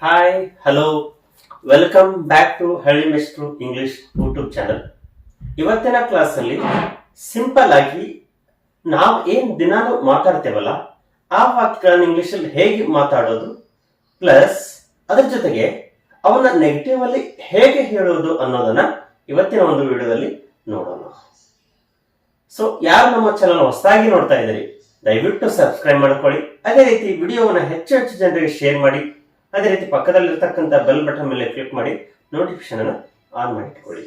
Hi hello welcome back to Halli Mestru English YouTube channel. ಇವತ್ತಿನ ಕ್ಲಾಸಲ್ಲಿ simple ಆಗಿ ನಾವು ಏನ್ ದಿನಾನು ಮಾತಾಡ್ತೇವಲ್ಲ ಆ ವಾಕ್ಯಗಳನ್ನ ಇಂಗ್ಲಿಷಲ್ಲಿ ಹೇಗೆ ಮಾತಾಡೋದು ಪ್ಲಸ್ ಅದ್ರ ಜೊತೆಗೆ ಅವನ್ನ ನೆಗೆಟಿವ್ ಅಲ್ಲಿ ಹೇಗೆ ಹೇಳೋದು ಅನ್ನೋದನ್ನ ಇವತ್ತಿನ ಒಂದು ವಿಡಿಯೋದಲ್ಲಿ ನೋಡೋಣ. ಸೊ ಯಾರು ನಮ್ಮ ಚಾನಲ್ ಹೊಸದಾಗಿ ನೋಡ್ತಾ ಇದ್ದೀರಿ ದಯವಿಟ್ಟು ಸಬ್ಸ್ಕ್ರೈಬ್ ಮಾಡ್ಕೊಳ್ಳಿ. ಅದೇ ರೀತಿ ವಿಡಿಯೋವನ್ನ ಹೆಚ್ಚು ಹೆಚ್ಚು ಜನರಿಗೆ ಶೇರ್ ಮಾಡಿ. ಅದೇ ರೀತಿ ಪಕ್ಕದಲ್ಲಿರ್ತಕ್ಕಂಥ ಬೆಲ್ ಬಟನ್ ಮೇಲೆ ಕ್ಲಿಕ್ ಮಾಡಿ ನೋಟಿಫಿಕೇಶನ್ ಅನ್ನು ಆನ್ ಮಾಡಿಟ್ಕೊಳ್ಳಿ.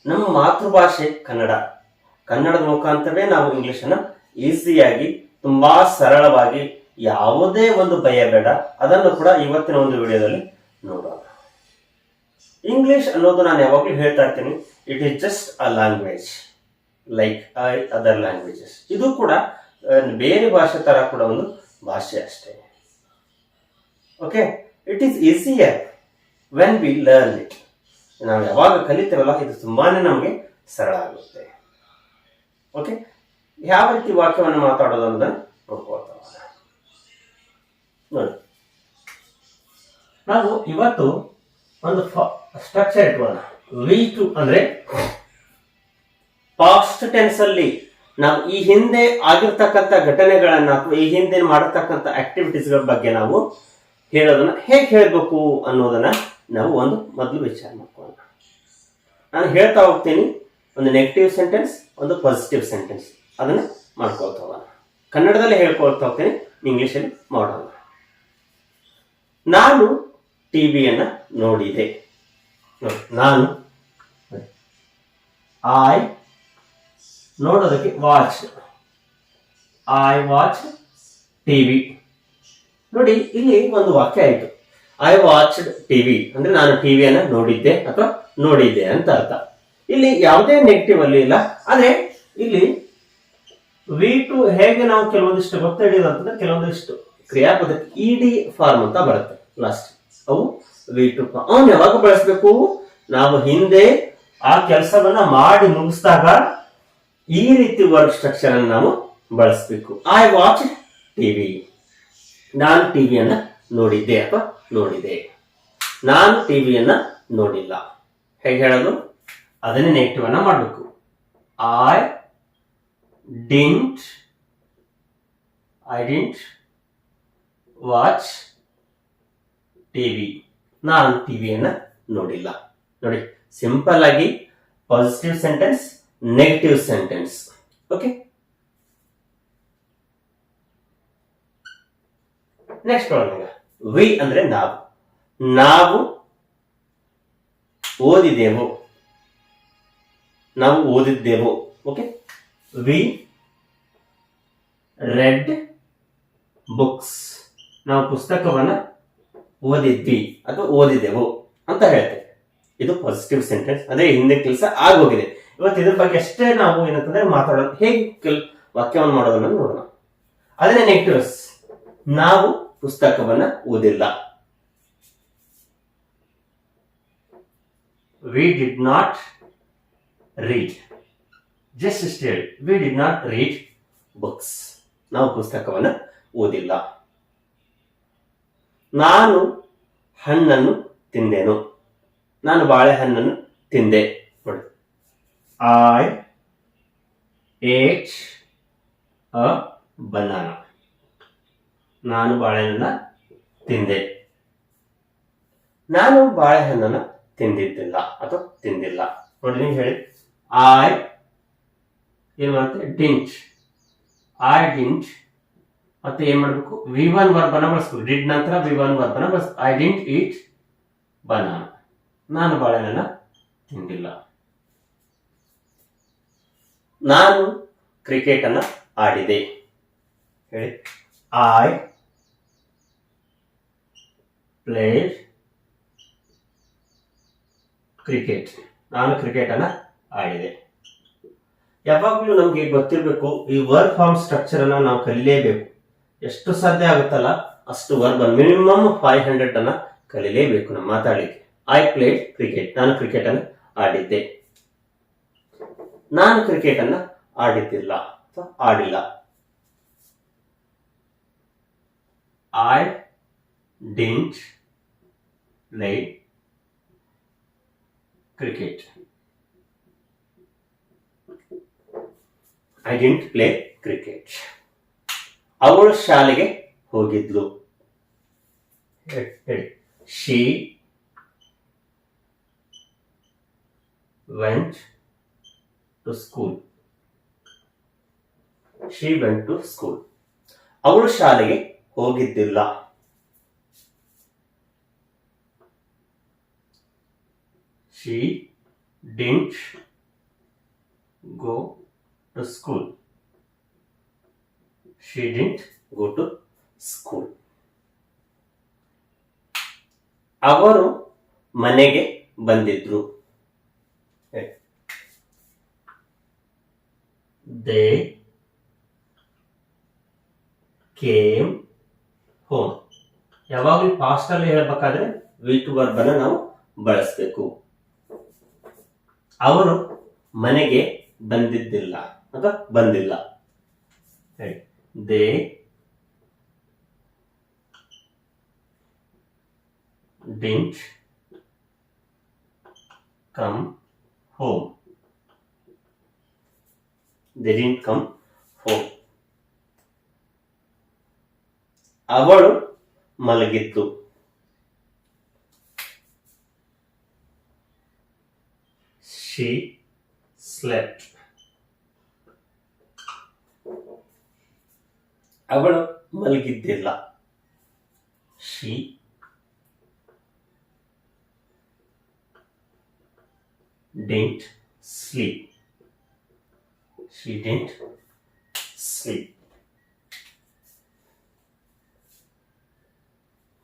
ನಮ್ಮ ಮಾತೃಭಾಷೆ ಕನ್ನಡ. ಕನ್ನಡದ ಮುಖಾಂತರವೇ ನಾವು ಇಂಗ್ಲಿಷ್ ಅನ್ನ ಈಸಿಯಾಗಿ ತುಂಬಾ ಸರಳವಾಗಿ ಯಾವುದೇ ಒಂದು ಭಯ ಬೇಡ ಅದನ್ನು ಕೂಡ ಇವತ್ತಿನ ಒಂದು ವಿಡಿಯೋದಲ್ಲಿ ನೋಡೋಣ. ಇಂಗ್ಲಿಷ್ ಅನ್ನೋದು ನಾನು ಯಾವಾಗಲೂ ಹೇಳ್ತಾ ಇರ್ತೀನಿ, it is just a language like other languages. ಇದು ಕೂಡ ಬೇರೆ ಭಾಷೆ ತರ ಕೂಡ ಒಂದು ಭಾಷೆ ಅಷ್ಟೇ. Okay, it is easier when we learn it. ನಾವು ಯಾವಾಗ ಕಲಿತೇವಲ್ಲ ಇದು ತುಂಬಾನೇ ನಮಗೆ ಸರಳ ಆಗುತ್ತೆ. ಓಕೆ, ಯಾವ ರೀತಿ ವಾಕ್ಯವನ್ನು ಮಾತಾಡೋದು ಅನ್ನೋದನ್ನು ನೋಡ್ಕೊಳ್ತಾ ನೋಡಿ. ನಾವು ಇವತ್ತು ಒಂದು ಸ್ಟ್ರಕ್ಚರ್ ಇಟ್ಕೊಳ್ಳೋಣ. ವಿ ಟು ಅಂದ್ರೆ ಪಾಸ್ಟ್ ಟೆನ್ಸ್ ಅಲ್ಲಿ ನಾವು ಈ ಹಿಂದೆ ಆಗಿರ್ತಕ್ಕಂಥ ಘಟನೆಗಳನ್ನ ಅಥವಾ ಈ ಹಿಂದೆ ಮಾಡತಕ್ಕಂಥ ಆಕ್ಟಿವಿಟೀಸ್ಗಳ ಬಗ್ಗೆ ನಾವು ಹೇಳೋದನ್ನ ಹೇಗೆ ಹೇಳಬೇಕು ಅನ್ನೋದನ್ನ ನಾವು ಒಂದು ಮೊದಲು ವಿಚಾರ ಮಾಡ್ಕೊಳ್ಳೋಣ. ನಾನು ಹೇಳ್ತಾ ಹೋಗ್ತೀನಿ, ಒಂದು ನೆಗೆಟಿವ್ ಸೆಂಟೆನ್ಸ್, ಒಂದು ಪಾಸಿಟಿವ್ ಸೆಂಟೆನ್ಸ್, ಅದನ್ನ ಮಾಡ್ಕೊಳ್ತಾ ಹೋಗೋಣ. ಕನ್ನಡದಲ್ಲಿ ಹೇಳ್ಕೊಳ್ತಾ ಹೋಗ್ತೀನಿ, ಇಂಗ್ಲಿಷಲ್ಲಿ ಮಾಡೋಣ. ನಾನು ಟಿವಿಯನ್ನ ನೋಡಿದೆ. ನಾನು ಐ ನೋಡೋದಕ್ಕೆ ವಾಚ್, ಐ ವಾಚ್ ಟಿವಿ. ನೋಡಿ, ಇಲ್ಲಿ ಒಂದು ವಾಕ್ಯ ಆಯ್ತು. ಐ ವಾಚ್ಡ್ ಟಿವಿ ಅಂದ್ರೆ ನಾನು ಟಿವಿಯನ್ನ ನೋಡಿದ್ದೆ ಅಥವಾ ನೋಡಿದ್ದೆ ಅಂತ ಅರ್ಥ. ಇಲ್ಲಿ ಯಾವುದೇ ನೆಗೆಟಿವ್ ಅಲ್ಲಿ ಇಲ್ಲ. ಆದ್ರೆ ಇಲ್ಲಿ ವಿ ಟು ಹೇಗೆ ನಾವು ಕೆಲವೊಂದಿಷ್ಟು ಗೊತ್ತ ಹಿಡಿಯೋದು ಅಂತಂದ್ರೆ ಕೆಲವೊಂದಿಷ್ಟು ಕ್ರಿಯಾಪದಕ್ಕೆ ಇಡಿ ಫಾರ್ಮ್ ಅಂತ ಬರುತ್ತೆ ಲಾಸ್ಟ್. ಅವು ವಿ ಟು ಅವನ್ ಯಾವಾಗ ಬಳಸಬೇಕು? ನಾವು ಹಿಂದೆ ಆ ಕೆಲಸವನ್ನ ಮಾಡಿ ಮುಗಿಸಿದಾಗ ಈ ರೀತಿ ವರ್ಡ್ ಸ್ಟ್ರಕ್ಚರ್ ಅನ್ನು ನಾವು ಬಳಸಬೇಕು. ಐ ವಾಚ್ ಟಿವಿ, ನಾನು ಟಿವಿಯನ್ನ ನೋಡಿದ್ದೆ ಅಥವಾ ನೋಡಿದೆ. ನಾನು ಟಿವಿಯನ್ನ ನೋಡಿಲ್ಲ. ಹೇಗೆ ಹೇಳೋದು? ಅದನ್ನೇ ನೆಗೆಟಿವ್ ಅನ್ನ ಮಾಡಬೇಕು. ಐ ಡಿಂಟ್ ವಾಚ್ ಟಿವಿ, ನಾನು ಟಿವಿಯನ್ನ ನೋಡಿಲ್ಲ. ನೋಡಿ, ಸಿಂಪಲ್ ಆಗಿ positive sentence, negative sentence. Okay, next ಒಳಗ ವಿ ಅಂದ್ರೆ ನಾವು. ನಾವು ಓದಿದೆವು, ನಾವು ಓದಿದ್ದೆವು. ಓಕೆ, ವಿ ರೆಡ್ ಬುಕ್ಸ್, ನಾವು ಪುಸ್ತಕವನ್ನ ಓದಿದ್ವಿ ಅಥವಾ ಓದಿದೆವು ಅಂತ ಹೇಳ್ತೇವೆ. ಇದು ಪಾಸಿಟಿವ್ ಸೆಂಟೆನ್ಸ್. ಅದೇ ಹಿಂದೆ ಕೆಲಸ ಆಗೋಗಿದೆ. ಇವತ್ತು ಇದ್ರ ಬಗ್ಗೆ ಅಷ್ಟೇ ನಾವು ಏನಂತಂದ್ರೆ ಮಾತಾಡೋದು, ಹೇಗೆ ವಾಕ್ಯವನ್ನು ಮಾಡೋದನ್ನ ನೋಡೋಣ. ಅದನ್ನೇ ನೆಗೆಟಿವ್ಸ್. ನಾವು ಪುಸ್ತಕವನ್ನ ಓದಿಲ್ಲ. We did not read. Just state, we did not read books. ನಾವು ಪುಸ್ತಕವನ್ನ ಓದಿಲ್ಲ. ನಾನು ಹಣ್ಣನ್ನು ತಿಂದೆನು. ನಾನು ಬಾಳೆಹಣ್ಣನ್ನು ತಿಂದೆ. ನೋಡಿ, ಐ ಏಟ್ ಅ ಬನಾನಾ. ನಾನು ಬಾಳೆಹಣ್ಣನ್ನ ತಿಂದೆ. ನಾನು ಬಾಳೆಹಣ್ಣನ್ನ ತಿಂದಿದ್ದಿಲ್ಲ ಅಥವಾ ತಿಂದಿಲ್ಲ. ನೋಡಿ, ನೀವು ಹೇಳಿ ಐ ಏನ್ ಮಾಡುತ್ತೆ? ಡಿಂಟ್. ಐ ಡಿಂಟ್ ಮತ್ತೆ ಏನ್ ಮಾಡ್ಬೇಕು? ವಿ ಒನ್ ವರ್ಬ್ ಅನ್ನ ಬಳಸ್ಬೇಕು. ಡಿಡ್ ನಂತರ ವಿ ಒನ್ ವರ್ಬ್ ಅನ್ನ ಬಳಸ್ಬೇಕು. I didn't eat banana. ನಾನು ಬಾಳೆಹಣ್ಣನ್ನ ತಿಂದಿಲ್ಲ. ನಾನು ಕ್ರಿಕೆಟ್ ಅನ್ನ ಆಡಿದೆ. ಹೇಳಿ, ಐ ಪ್ಲೇಡ್ ಕ್ರಿಕೆಟ್. ನಾನು ಕ್ರಿಕೆಟ್ ಅನ್ನ ಆಡಿದೆ. ಯಾವಾಗಲೂ ನಮ್ಗೆ ಗೊತ್ತಿರಬೇಕು, ಈ ವರ್ಬ್ ಫಾರ್ಮ್ ಸ್ಟ್ರಕ್ಚರ್ ಅನ್ನ ನಾವು ಕಲಿಲೇಬೇಕು. ಎಷ್ಟು ಸಾಧ್ಯ ಆಗುತ್ತಲ್ಲ ಅಷ್ಟು ವರ್ಬ್ ಮಿನಿಮಮ್ 500 ಅನ್ನ ಕಲಿಲೇಬೇಕು ನಾವು ಮಾತಾಡ್ಲಿಕ್ಕೆ. ಐ ಪ್ಲೇಡ್ ಕ್ರಿಕೆಟ್, ನಾನು ಕ್ರಿಕೆಟ್ ಅನ್ನ ಆಡಿದ್ದೆ. ನಾನು ಕ್ರಿಕೆಟ್ ಅನ್ನ ಆಡಿದ್ದಿಲ್ಲ ಅಥವಾ ಆಡಿಲ್ಲ. I didn't play cricket. I didn't play cricket. ಅವಳು ಶಾಲೆಗೆ ಹೋಗಿದ್ಲು. She went to school. She went to school. ಅವಳು ಶಾಲೆಗೆ ಹೋಗಿದ್ದಿಲ್ಲ. She didn't go to school. She didn't go to school. ಅವರು ಮನೆಗೆ ಬಂದಿದ್ರು. They came home. ಯಾವಾಗಲೂ ಪಾಸ್ಟ್ ಅಲ್ಲಿ ಹೇಳ್ಬೇಕಾದ್ರೆ ವಿ ಟು ವರ್ಬ್ ಅನ್ನು ನಾವು ಬಳಸಬೇಕು. ಅವರು ಮನೆಗೆ ಬಂದಿದ್ದಿಲ್ಲ ಅಥವಾ ಬಂದಿಲ್ಲ. They didn't come home. They didn't come home. ಅವಳು ಮಲಗಿದ್ದು. She slept. ಅವಳು ಮಲಗಿದ್ದಿಲ್ಲ. She didn't sleep. She didn't sleep.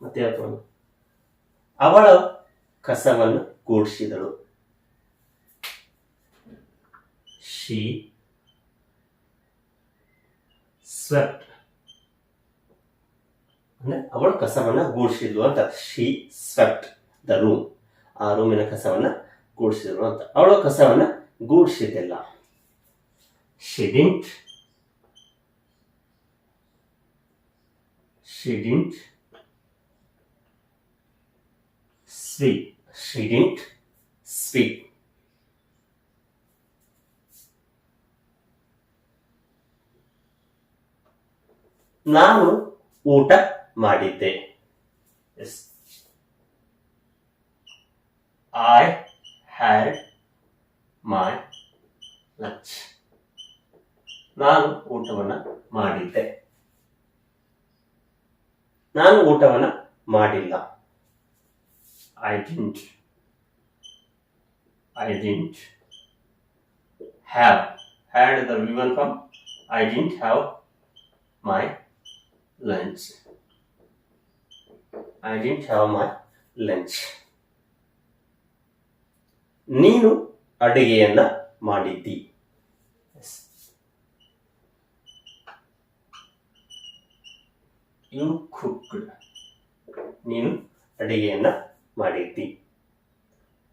ಮತ್ತೆ ಅವಳ ಕಸವನ್ನು ಗೂಡಿಸಿದಳು. She swept. ಅಂದ್ರೆ ಅವಳು ಕಸವನ್ನ ಗೂಡಿಸಿದ್ಲು ಅಂತ. She swept the room. ಆ ರೂಮಿನ ಕಸವನ್ನ ಗೂಡಿಸಿದ್ರು ಅಂತ. ಅವಳು ಕಸವನ್ನ ಗೂಡಿಸಿದ್ದಿಲ್ಲ. She didn't sweep. She didn't sweep. ನಾನು ಊಟ ಮಾಡಿದ್ದೆ. I had my lunch. ನಾನು ಊಟವನ್ನ ಮಾಡಿದ್ದೆ. ನಾನು ಊಟವನ್ನ ಮಾಡಿಲ್ಲ. I didn't have. Had the given form. I didn't have my lunch. I didn't have my lunch. ನೀನು ಅಡುಗೆಯನ್ನ ಮಾಡಿದ್ದಿ. You cooked. ನೀನು ಅಡುಗೆಯನ್ನ ಮಾಡಿದ್ದಿ.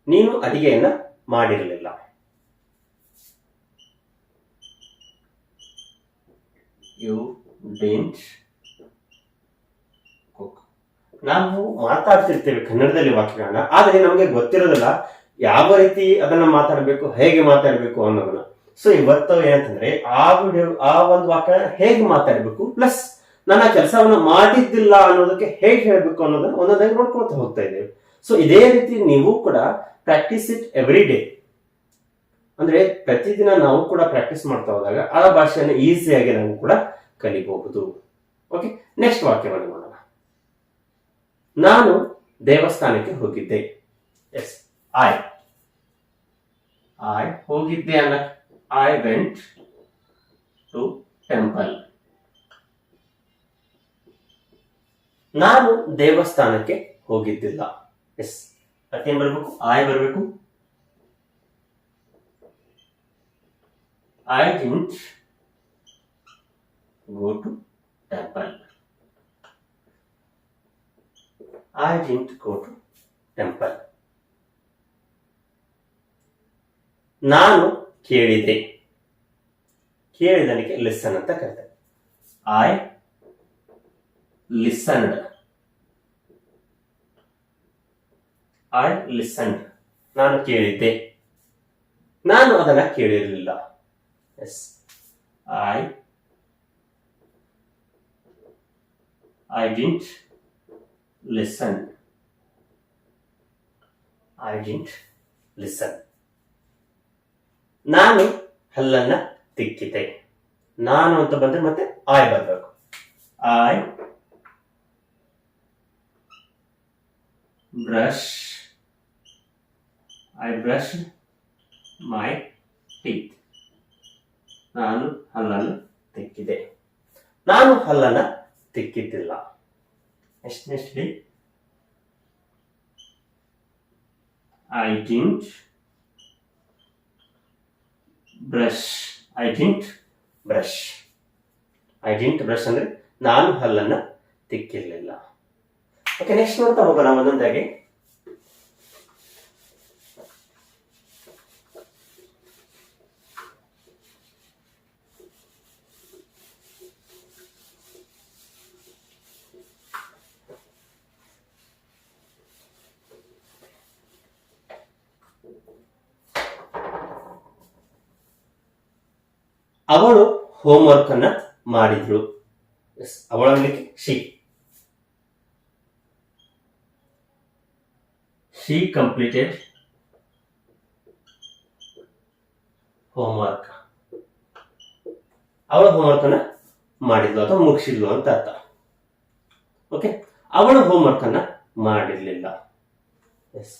ನೀನು ಅಡುಗೆಯನ್ನ ಮಾಡಿರಲಿಲ್ಲ. You didn't. ನಾವು ಮಾತಾಡ್ತಿರ್ತೇವೆ ಕನ್ನಡದಲ್ಲಿ ವಾಕ್ಯಗಳನ್ನ, ಆದರೆ ನಮಗೆ ಗೊತ್ತಿರೋದಿಲ್ಲ ಯಾವ ರೀತಿ ಅದನ್ನ ಮಾತಾಡಬೇಕು, ಹೇಗೆ ಮಾತಾಡಬೇಕು ಅನ್ನೋದನ್ನ. ಸೊ ಇವತ್ತು ಏನಂತಂದ್ರೆ ಆ ಒಂದು ವಾಕ್ಯ ಹೇಗೆ ಮಾತಾಡಬೇಕು, ಪ್ಲಸ್ ನನ್ನ ಕೆಲಸವನ್ನ ಮಾಡಿದ್ದಿಲ್ಲ ಅನ್ನೋದಕ್ಕೆ ಹೇಗೆ ಹೇಳಬೇಕು ಅನ್ನೋದನ್ನ ಒಂದೊಂದಾಗಿ ನೋಡ್ಕೊಳ್ತಾ ಹೋಗ್ತಾ ಇದ್ದೇವೆ. ಸೊ ಇದೇ ರೀತಿ ನೀವು ಕೂಡ ಪ್ರಾಕ್ಟೀಸ್ ಇಟ್ ಎವ್ರಿ ಡೇ. ಅಂದ್ರೆ ಪ್ರತಿದಿನ ನಾವು ಕೂಡ ಪ್ರಾಕ್ಟೀಸ್ ಮಾಡ್ತಾ ಹೋದಾಗ ಆ ಭಾಷೆಯನ್ನು ಈಸಿಯಾಗಿ ನಾವು ಕೂಡ ಕಲಿಬಹುದು. ಓಕೆ, ನೆಕ್ಸ್ಟ್ ವಾಕ್ಯವನ್ನು ಮಾಡೋಣ. ನಾನು ದೇವಸ್ಥಾನಕ್ಕೆ ಹೋಗಿದ್ದೆ. ಎಸ್, ಐ ಹೋಗಿದ್ದೆ ಅನ್ನ. I went to temple. ನಾನು ದೇವಸ್ಥಾನಕ್ಕೆ ಹೋಗಿದ್ದಿಲ್ಲ. ಎಸ್, ಮತ್ತೇನ್ ಬರ್ಬೇಕು? ಐ ಬರ್ಬೇಕು. I didn't go to temple. I didn't go to temple. ನಾನು ಕೇಳಿದೆ. ಕೇಳಿದನಿಗೆ ಲಿಸನ್ ಅಂತ ಕರೀತಾರೆ. I listened. ಐ ಲಿಸನ್ಡ್, ನಾನು ಕೇಳಿದ್ದೆ. ನಾನು ಅದನ್ನ ಕೇಳಿರಲಿಲ್ಲ. Yes, I didn't listen. I didn't listen. ನಾನು ಹಲ್ಲನ್ನ ತಿಕ್ಕಿದೆ. ನಾನು ಅಂತ ಬಂದ್ರೆ ಮತ್ತೆ ಐ ಬರಬೇಕು. I brushed my teeth. ನಾನು ಹಲ್ಲನ್ನು ತಿಕ್ಕಿದೆ. ನಾನು ಹಲ್ಲನ್ನ ತಿಕ್ಕಿದ್ದಿಲ್ಲ. Next I didn't brush. I didn't brush ಅಂದ್ರೆ ನಾನು ಹಲ್ಲನ್ನ ತಿಕ್ಕಿರ್ಲಿಲ್ಲ. ಓಕೆ, ನೆಕ್ಸ್ಟ್ ನೋಡ್ತಾ ಹೋಗೋಣ ಒಂದೊಂದಾಗಿ. ಅವಳು ಹೋಮ್ವರ್ಕ್ ಅನ್ನ ಮಾಡಿದ್ಳು. ಅವಳಲ್ಲಿ ಶಿ ಕಂಪ್ಲೀಟೆಡ್ ಹೋಮ್ವರ್ಕ್. ಅವಳ ಹೋಮ್ವರ್ಕ್ ಅನ್ನ ಮಾಡಿದ್ಲು ಅಥವಾ ಮುಗಿಸಿದ್ಲು ಅಂತ ಅರ್ಥ. ಓಕೆ, ಅವಳು ಹೋಮ್ವರ್ಕ್ ಅನ್ನ ಮಾಡಿರ್ಲಿಲ್ಲ. S,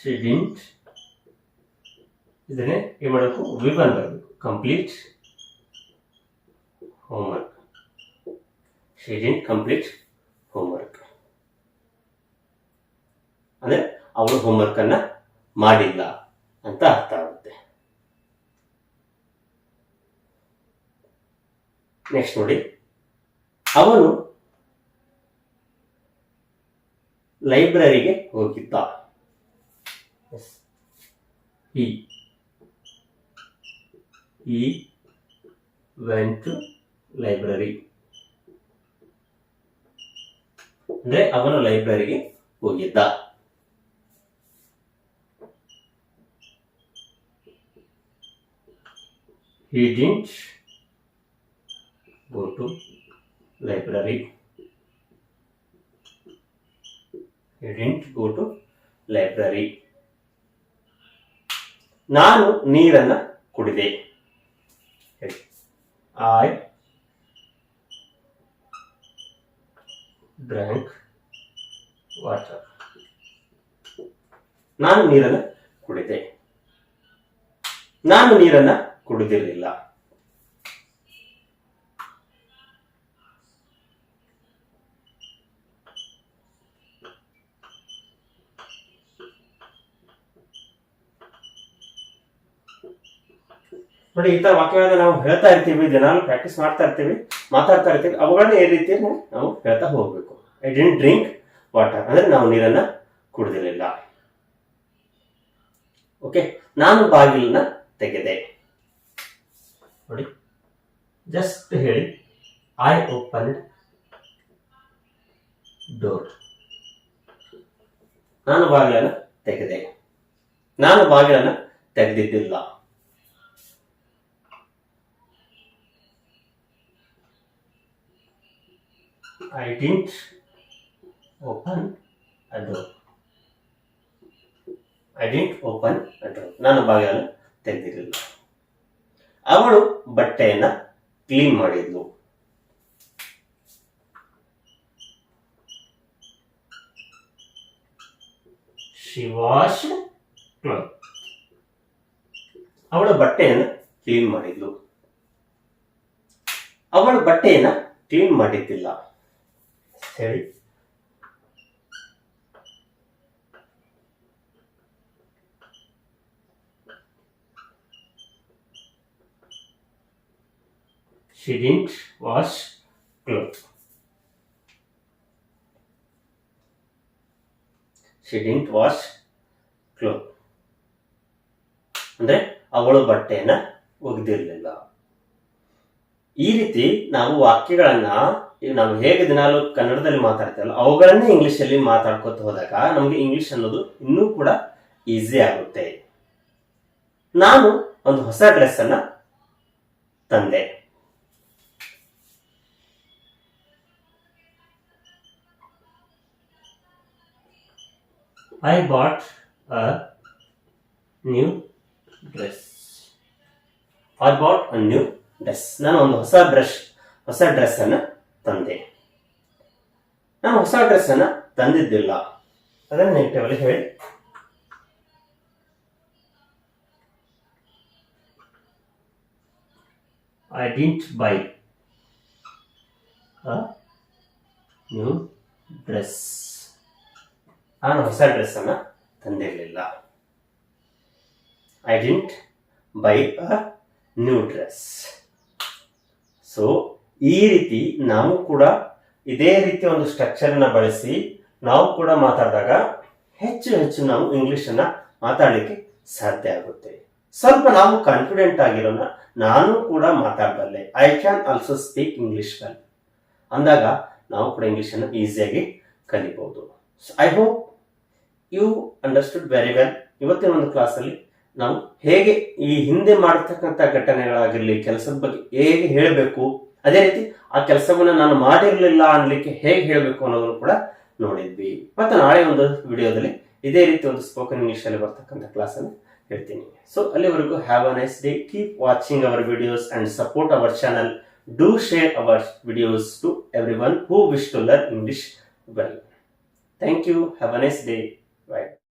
she didn't. ಇದನ್ನೇ ಏನ್ ಮಾಡಬೇಕು, ವಿವನ್ ಬರಬೇಕು. Complete homework. She didn't complete homework ಅಂದ್ರೆ ಅವಳು ಹೋಮ್ವರ್ಕ್ ಅನ್ನ ಮಾಡಿಲ್ಲ ಅಂತ ಅರ್ಥ ಆಗುತ್ತೆ. ನೆಕ್ಸ್ಟ್ ನೋಡಿ, ಅವನು ಲೈಬ್ರರಿಗೆ ಹೋಗಿದ್ದ. He went to library. ಅಂದ್ರೆ ಅವನು ಲೈಬ್ರರಿಗೆ ಹೋಗಿದ್ದ. He didn't go to library. He didn't go to library. ನಾನು ನೀರನ್ನ ಕುಡಿದೆ. I drank water. ನಾನು ನೀರನ್ನ ಕುಡಿದೆ. ನಾನು ನೀರನ್ನ ಕುಡಿದಿರಲಿಲ್ಲ. ನೋಡಿ, ಈ ತರ ವಾಕ್ಯಗಳನ್ನ ನಾವು ಹೇಳ್ತಾ ಇರ್ತೀವಿ, ದಿನಾಲು ಪ್ರಾಕ್ಟೀಸ್ ಮಾಡ್ತಾ ಇರ್ತೀವಿ, ಮಾತಾಡ್ತಾ ಇರ್ತೀವಿ. ಅವುಗಳನ್ನ ಈ ರೀತಿ ನಾವು ಹೇಳ್ತಾ ಹೋಗ್ಬೇಕು. ಐ ಡಿಂಟ್ ಡ್ರಿಂಕ್ ವಾಟರ್ ಅಂದ್ರೆ ನಾವು ನೀರನ್ನ ಕುಡಿದಿರಲಿಲ್ಲ. ಓಕೆ, ನಾನು ಬಾಗಿಲನ್ನ ತೆಗೆದೆ. ನೋಡಿ, ಜಸ್ಟ್ ಹೇಳಿ, ಐ ಓಪನ್ಡ್ ಡೋರ್. ನಾನು ಬಾಗಿಲನ್ನ ತೆಗೆದೆ. ನಾನು ಬಾಗಿಲನ್ನ ತೆಗೆದಿದ್ದಿಲ್ಲ. I didn't open a door. I didn't open a door. ನಾನು ಬಾಗಿಲನ್ನು ತೆಗೆದಿರಲಿಲ್ಲ. ಅವಳು ಬಟ್ಟೆಯನ್ನ ಕ್ಲೀನ್ ಮಾಡಿದ್ಲು. She washed clothes. ಅವಳು ಬಟ್ಟೆಯನ್ನ ಕ್ಲೀನ್ ಮಾಡಿದ್ಲು. ಅವಳು ಬಟ್ಟೆಯನ್ನ ಕ್ಲೀನ್ ಮಾಡಿದ್ದಿಲ್ಲ. ಹೇಳಿ, she didn't wash clothes. She didn't wash clothes ಅಂದ್ರೆ ಅವಳು ಬಟ್ಟೆಯನ್ನ ಒಗೆದಿರಲಿಲ್ಲ. ಈ ರೀತಿ ನಾವು ವಾಕ್ಯಗಳನ್ನ ಈಗ ನಾವು ಹೇಗೆ ದಿನಾಲು ಕನ್ನಡದಲ್ಲಿ ಮಾತಾಡ್ತೀವಲ್ಲ ಅವುಗಳನ್ನೇ ಇಂಗ್ಲಿಷಲ್ಲಿ ಮಾತಾಡ್ಕೊತ ಹೋದಾಗ ನಮಗೆ ಇಂಗ್ಲಿಷ್ ಅನ್ನೋದು ಇನ್ನೂ ಕೂಡ ಈಸಿ ಆಗುತ್ತೆ. ನಾನು ಒಂದು ಹೊಸ ಡ್ರೆಸ್ ಅನ್ನ ತಂದೆ. I bought a new dress. I bought a new dress. ನಾನು ಒಂದು ಹೊಸ ಡ್ರೆಸ್ ಅನ್ನ ತಂದೆ. ನಾನು ಹೊಸ ಡ್ರೆಸ್ ಅನ್ನ ತಂದಿದ್ದಿಲ್ಲ. ಅದನ್ನ ನೆಗೆಟಿವ್ ಅಲ್ಲಿ ಹೇಳಿ. I didn't buy a new dress. ನಾನು ಹೊಸ ಡ್ರೆಸ್ ಅನ್ನ ತಂದಿರಲಿಲ್ಲ. I didn't buy a new dress. So ಈ ರೀತಿ ನಾವು ಕೂಡ ಇದೇ ರೀತಿಯ ಒಂದು ಸ್ಟ್ರಕ್ಚರ್ ನ ಬಳಸಿ ನಾವು ಕೂಡ ಮಾತಾಡಿದಾಗ ಹೆಚ್ಚು ನಾವು ಇಂಗ್ಲಿಷ್ ಅನ್ನ ಮಾತಾಡಲಿಕ್ಕೆ ಸಾಧ್ಯ ಆಗುತ್ತೆ. ಸ್ವಲ್ಪ ನಾವು ಕಾನ್ಫಿಡೆಂಟ್ ಆಗಿರೋಣ, ನಾನು ಕೂಡ ಮಾತಾಡಬಲ್ಲೆ, I can also speak English well ಅಂದಾಗ ನಾವು ಕೂಡ ಇಂಗ್ಲಿಷ್ ಅನ್ನು ಈಸಿಯಾಗಿ ಕಲಿಬಹುದು. I hope you understood very well. ಇವತ್ತಿನ ಒಂದು ಕ್ಲಾಸಲ್ಲಿ ನಾವು ಹೇಗೆ ಈ ಹಿಂದೆ ಮಾಡತಕ್ಕಂಥ ಘಟನೆಗಳಾಗಿರಲಿ, ಕೆಲಸದ ಬಗ್ಗೆ ಹೇಗೆ ಹೇಳಬೇಕು, ಅದೇ ರೀತಿ ಆ ಕೆಲಸವನ್ನ ನಾನು ಮಾಡಿರಲಿಲ್ಲ ಅನ್ಲಿಕ್ಕೆ ಹೇಗೆ ಹೇಳಬೇಕು ಅನ್ನೋದನ್ನು ಕೂಡ ನೋಡಿದ್ವಿ. ಮತ್ತೆ ನಾಳೆ ಒಂದು ವಿಡಿಯೋದಲ್ಲಿ ಇದೇ ರೀತಿ ಒಂದು ಸ್ಪೋಕನ್ ಇಂಗ್ಲಿಷ್ ಅಲ್ಲಿ ಬರ್ತಕ್ಕಂಥ ಕ್ಲಾಸ್ ಅನ್ನು ಹೇಳ್ತೀನಿ. ಸೊ ಅಲ್ಲಿವರೆಗೂ have a nice day. Keep watching our videos and support our channel. Do share our videos to everyone who wish to learn English well. Thank you. Have a nice day. Bye.